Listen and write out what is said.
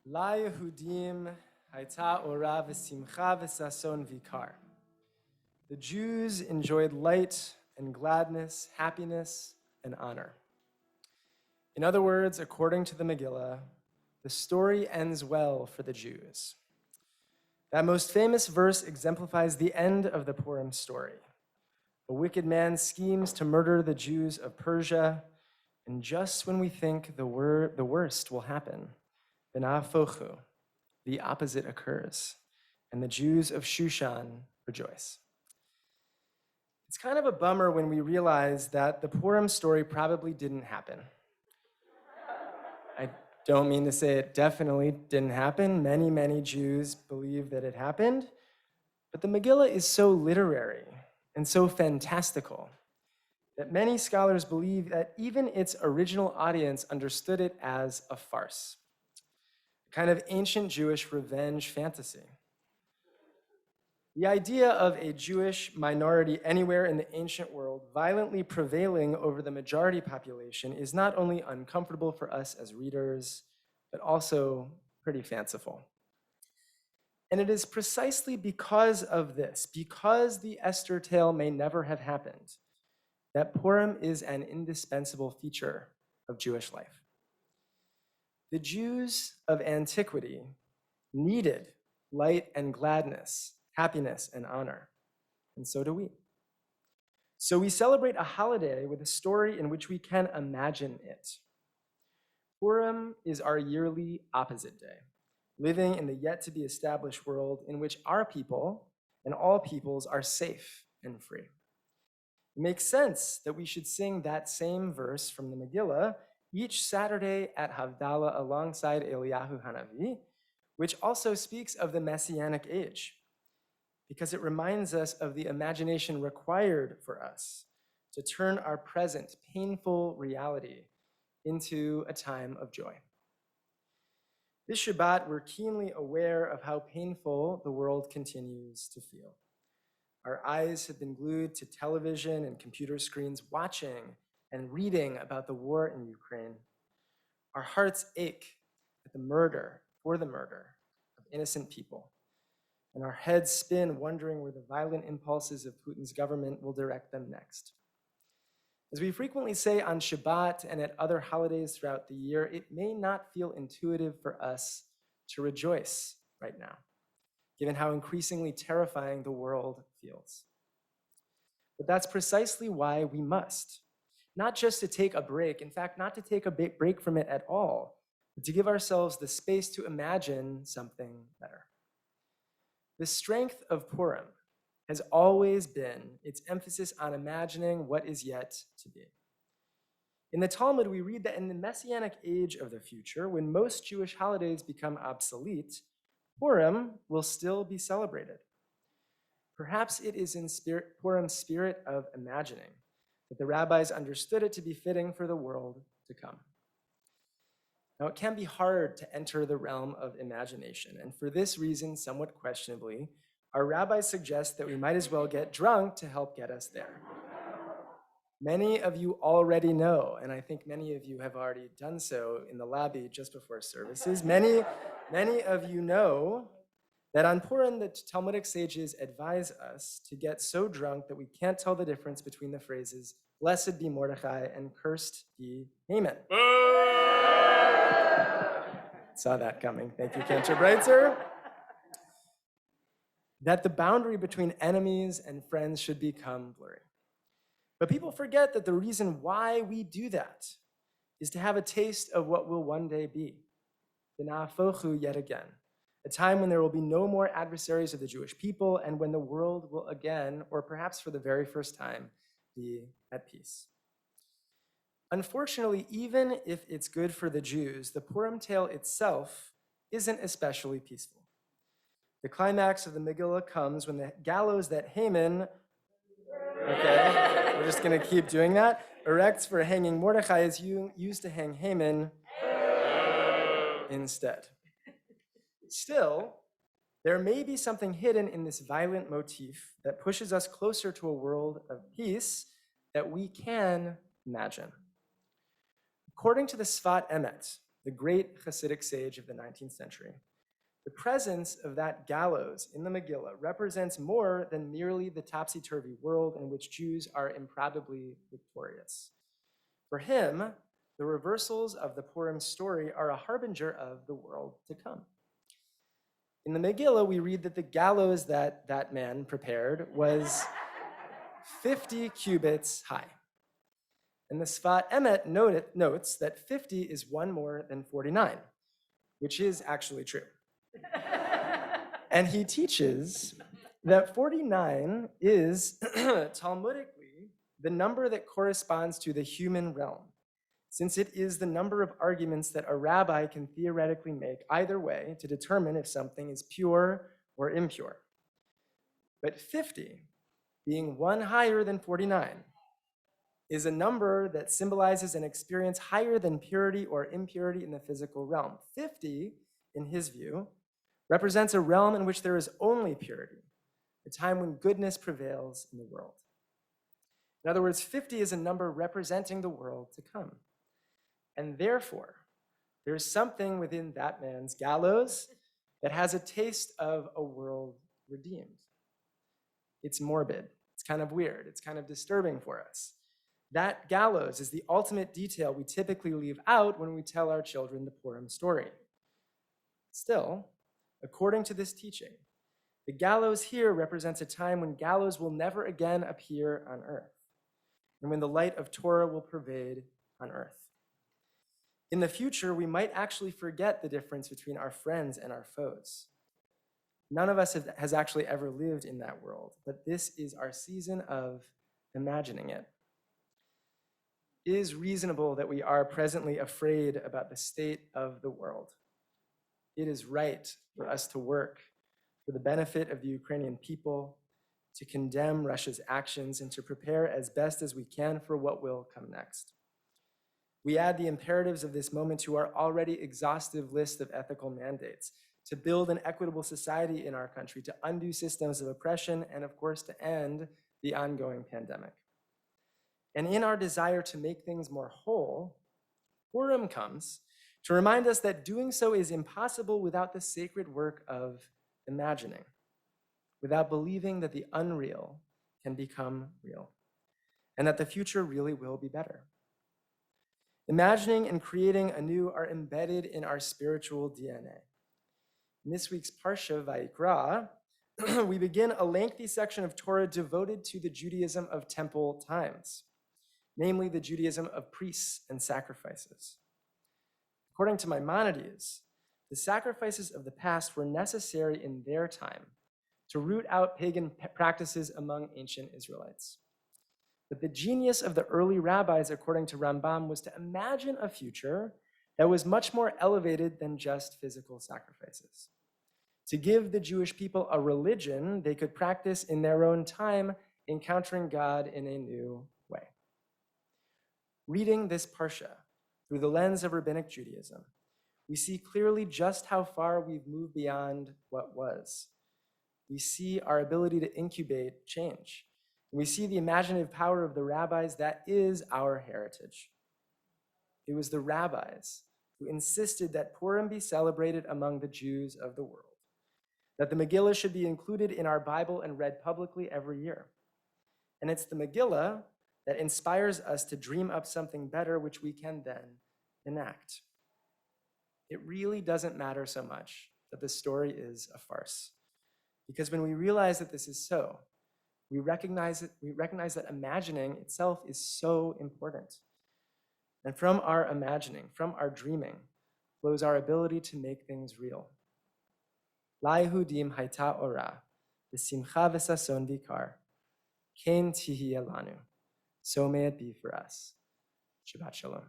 La Yehudim hayta ora v'simcha v'sason vikar. The Jews enjoyed light and gladness, happiness and honor. In other words, according to the Megillah, the story ends well for the Jews. That most famous verse exemplifies the end of the Purim story. A wicked man schemes to murder the Jews of Persia, and just when we think the worst will happen, B'na'afochu, the opposite occurs, and the Jews of Shushan rejoice. It's kind of a bummer when we realize that the Purim story probably didn't happen. I don't mean to say it definitely didn't happen. Many Jews believe that it happened, but the Megillah is so literary and so fantastical that many scholars believe that even its original audience understood it as a farce, a kind of ancient Jewish revenge fantasy. The idea of a Jewish minority anywhere in the ancient world violently prevailing over the majority population is not only uncomfortable for us as readers, but also pretty fanciful. And it is precisely because of this, because the Esther tale may never have happened, that Purim is an indispensable feature of Jewish life. The Jews of antiquity needed light and gladness, happiness and honor, and so do we. So we celebrate a holiday with a story in which we can imagine it. Purim is our yearly opposite day, living in the yet-to-be-established world in which our people and all peoples are safe and free. It makes sense that we should sing that same verse from the Megillah each Saturday at Havdalah alongside Eliyahu Hanavi, which also speaks of the Messianic age, because it reminds us of the imagination required for us to turn our present painful reality into a time of joy. This Shabbat, we're keenly aware of how painful the world continues to feel. Our eyes have been glued to television and computer screens, watching and reading about the war in Ukraine. Our hearts ache at the murder of innocent people. And our heads spin, wondering where the violent impulses of Putin's government will direct them next. As we frequently say on Shabbat and at other holidays throughout the year, it may not feel intuitive for us to rejoice right now, given how increasingly terrifying the world feels. But that's precisely why we must, not just to take a break, in fact, not to take a break from it at all, but to give ourselves the space to imagine something better. The strength of Purim has always been its emphasis on imagining what is yet to be. In the Talmud, we read that in the Messianic age of the future, when most Jewish holidays become obsolete, Purim will still be celebrated. Perhaps it is in Purim's spirit of imagining that the rabbis understood it to be fitting for the world to come. Now, it can be hard to enter the realm of imagination, and for this reason, somewhat questionably, our rabbis suggest that we might as well get drunk to help get us there. Many of you already know, and I think many of you have already done so in the lobby just before services, many of you know that on Purim, the Talmudic sages advise us to get so drunk that we can't tell the difference between the phrases, "Blessed be Mordechai" and "Cursed be Haman." Saw that coming. Thank you, Cantor Breitzer. That the boundary between enemies and friends should become blurry. But people forget that the reason why we do that is to have a taste of what will one day be. B'na'afochu yet again, a time when there will be no more adversaries of the Jewish people and when the world will again, or perhaps for the very first time, be at peace. Unfortunately, even if it's good for the Jews, the Purim tale itself isn't especially peaceful. The climax of the Megillah comes when the gallows that Haman, okay, we're just going to keep doing that, erects for hanging Mordechai is used to hang Haman instead. Still, there may be something hidden in this violent motif that pushes us closer to a world of peace that we can imagine. According to the Sfat Emet, the great Hasidic sage of the 19th century. The presence of that gallows in the Megillah represents more than merely the topsy-turvy world in which Jews are improbably victorious. For him, the reversals of the Purim story are a harbinger of the world to come. In the Megillah, we read that the gallows that man prepared was 50 cubits high. And the Sfat Emet notes that 50 is one more than 49, which is actually true. And he teaches that 49 is Talmudically the number that corresponds to the human realm, since it is the number of arguments that a rabbi can theoretically make either way to determine if something is pure or impure. But 50, being one higher than 49, is a number that symbolizes an experience higher than purity or impurity in the physical realm. 50, in his view, represents a realm in which there is only purity, a time when goodness prevails in the world. In other words, 50 is a number representing the world to come. And therefore, there's something within that man's gallows that has a taste of a world redeemed. It's morbid, it's kind of weird, it's kind of disturbing for us. That gallows is the ultimate detail we typically leave out when we tell our children the Purim story. Still, according to this teaching, the gallows here represents a time when gallows will never again appear on earth, and when the light of Torah will pervade on earth. In the future, we might actually forget the difference between our friends and our foes. None of us has actually ever lived in that world, but this is our season of imagining it. It is reasonable that we are presently afraid about the state of the world. It is right for us to work for the benefit of the Ukrainian people, to condemn Russia's actions, and to prepare as best as we can for what will come next. We add the imperatives of this moment to our already exhaustive list of ethical mandates: to build an equitable society in our country, to undo systems of oppression, and of course, to end the ongoing pandemic. And in our desire to make things more whole, Purim comes to remind us that doing so is impossible without the sacred work of imagining, without believing that the unreal can become real, and that the future really will be better. Imagining and creating anew are embedded in our spiritual DNA. In this week's Parsha, Vayikra, we begin a lengthy section of Torah devoted to the Judaism of temple times, namely the Judaism of priests and sacrifices. According to Maimonides, the sacrifices of the past were necessary in their time to root out pagan practices among ancient Israelites. But the genius of the early rabbis, according to Rambam, was to imagine a future that was much more elevated than just physical sacrifices. To give the Jewish people a religion they could practice in their own time, encountering God in a new way. Reading this Parsha through the lens of Rabbinic Judaism, we see clearly just how far we've moved beyond what was. We see our ability to incubate change. We see the imaginative power of the rabbis that is our heritage. It was the rabbis who insisted that Purim be celebrated among the Jews of the world, that the Megillah should be included in our Bible and read publicly every year. And it's the Megillah that inspires us to dream up something better, which we can then enact. It really doesn't matter so much that the story is a farce, because when we realize that this is so, we recognize that imagining itself is so important. And from our imagining, from our dreaming, flows our ability to make things real. La'ihudim haita ora, v'simcha v'sason vikar, ken tihiyeh lanu. So may it be for us. Shabbat shalom.